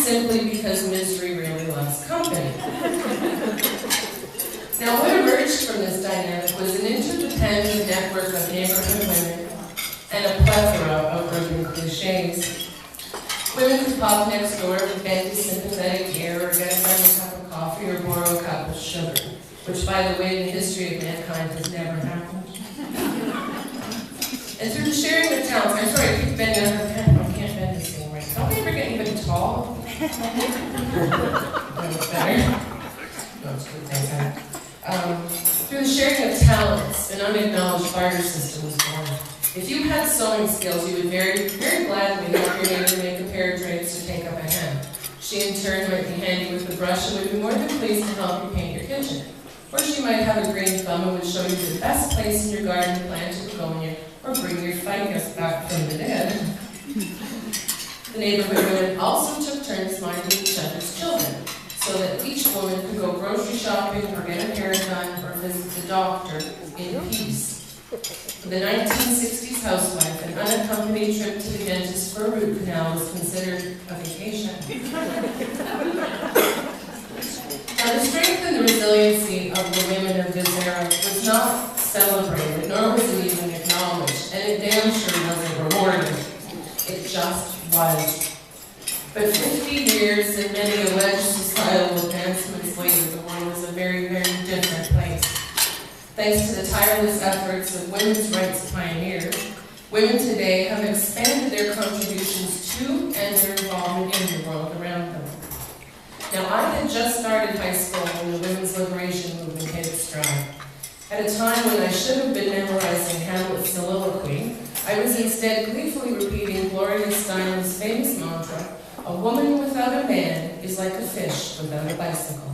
simply because misery really loves company. Now, what emerged from this dynamic was an interdependent network of neighborhood women and a plethora of urban cliches. Women could pop next door to bend a sympathetic ear or get a friend a cup of coffee or borrow a cup of sugar, which, by the way, in the history of mankind has never happened. And through the sharing of talents, I'm sorry, I keep bending over the pen. I can't bend this thing right. Don't we ever get anybody tall? That looks better. No, it's good, thanks. Through the sharing of talents, an unacknowledged barter system was born. If you had sewing skills, you would very, very gladly help your neighbor make a pair of drapes or take up a hem. She, in turn, might be handy with the brush and would be more than pleased to help you paint your kitchen. Or she might have a green thumb and would show you the best place in your garden to plant a begonia or bring your ficus back from the dead. The neighborhood women also took turns minding each other's children, so that each woman could go grocery shopping or get a haircut or visit the doctor in peace. For the 1960s housewife, an unaccompanied trip to the dentist for a root canal was considered a vacation. Now, the strength and the resiliency of the women of this era was not celebrated, nor was it even acknowledged, and it damn sure wasn't rewarded. It just was. But 50 years and many alleged societal advancements later, the world was a very, very different place. Thanks to the tireless efforts of women's rights pioneers, women today have expanded their contributions to and their involvement in the world around them. Now, I had just started high school when the women's liberation movement hit its stride. At a time when I should have been memorizing Hamlet's soliloquy, I was instead gleefully repeating Gloria Steinem's famous mantra, "A woman without a man is like a fish without a bicycle."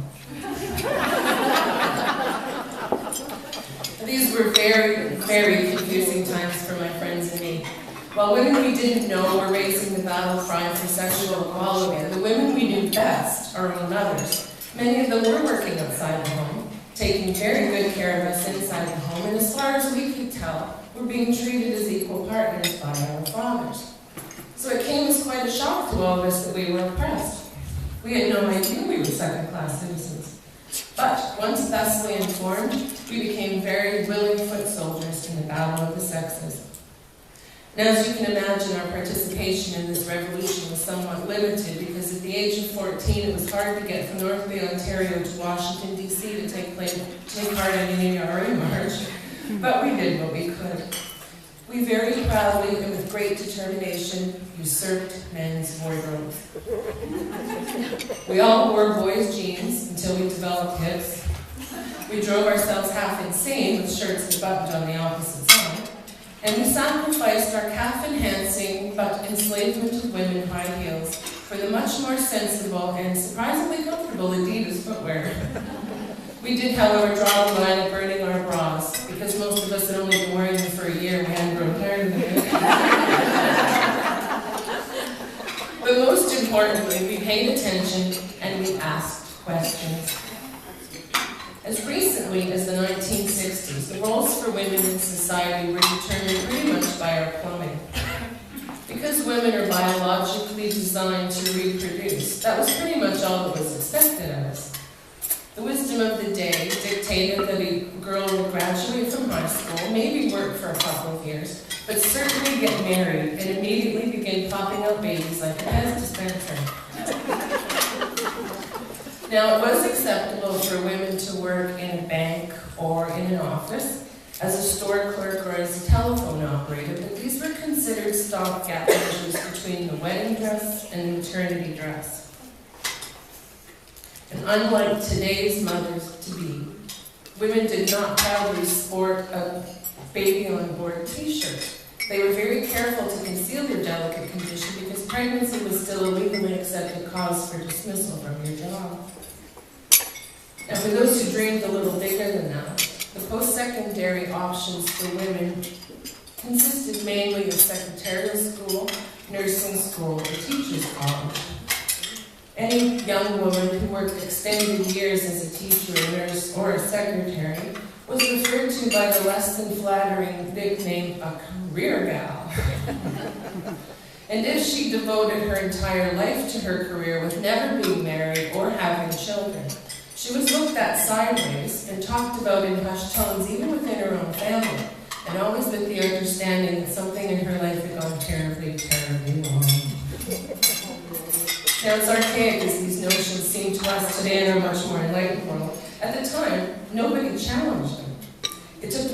These were very, very confusing times for my friends and me. While women we didn't know were raising the battle cry for sexual equality, the women we knew best, our own mothers, many of them were working outside the home, taking very good care of us inside the home, and as far as we could tell, were being treated as equal partners by our fathers. So it came as quite a shock to all of us that we were oppressed. We had no idea we were second-class citizens. But once thusly informed, we became very willing foot soldiers in the battle of the sexes. Now, as you can imagine, our participation in this revolution was somewhat limited because at the age of 14, it was hard to get from North Bay, Ontario to Washington, D.C. to take part in an ERA march. But we did what we could. We very proudly and with great determination usurped men's wardrobes. We all wore boys' jeans until we developed hips. We drove ourselves half insane with shirts that buttoned on the opposite side. And we sacrificed our calf-enhancing but enslavement of women high heels for the much more sensible and surprisingly comfortable Adidas footwear. We did, however, draw the line at burning our bras, because most of us had only been wearing them for a year and we hadn't grown tired of it. But most importantly, we paid attention and we asked questions. As recently as the 1960s, the roles for women in society were determined pretty much by our plumbing. Because women are biologically designed to reproduce, that was pretty much all that was expected of us. The wisdom of the day dictated that a girl would graduate from high school, maybe work for a couple of years, but certainly get married and immediately begin popping out babies like a Pez dispenser. Now, it was acceptable for women to work in a bank or in an office, as a store clerk or as a telephone operator, but these were considered stopgap measures between the wedding dress and the maternity dress. And unlike today's mothers-to-be, women did not proudly sport a baby-on-board t-shirt. They were very careful to conceal their delicate condition because pregnancy was still a legally accepted cause for dismissal from your job. Now, for those who dreamed a little bigger than that, the post-secondary options for women consisted mainly of secretarial school, nursing school, or teacher's college. Any young woman who worked extended years as a teacher, a nurse, or a secretary was referred to by the less than flattering nickname, a career gal. And if she devoted her entire life to her career with never being married or having children, she was looked at sideways and talked about in hushed tones even within her own family, and always with the understanding that something in her life had gone terribly, terribly wrong. Now, as archaic as these notions seem to us today in our much more enlightened world, at the time, nobody challenged them. It took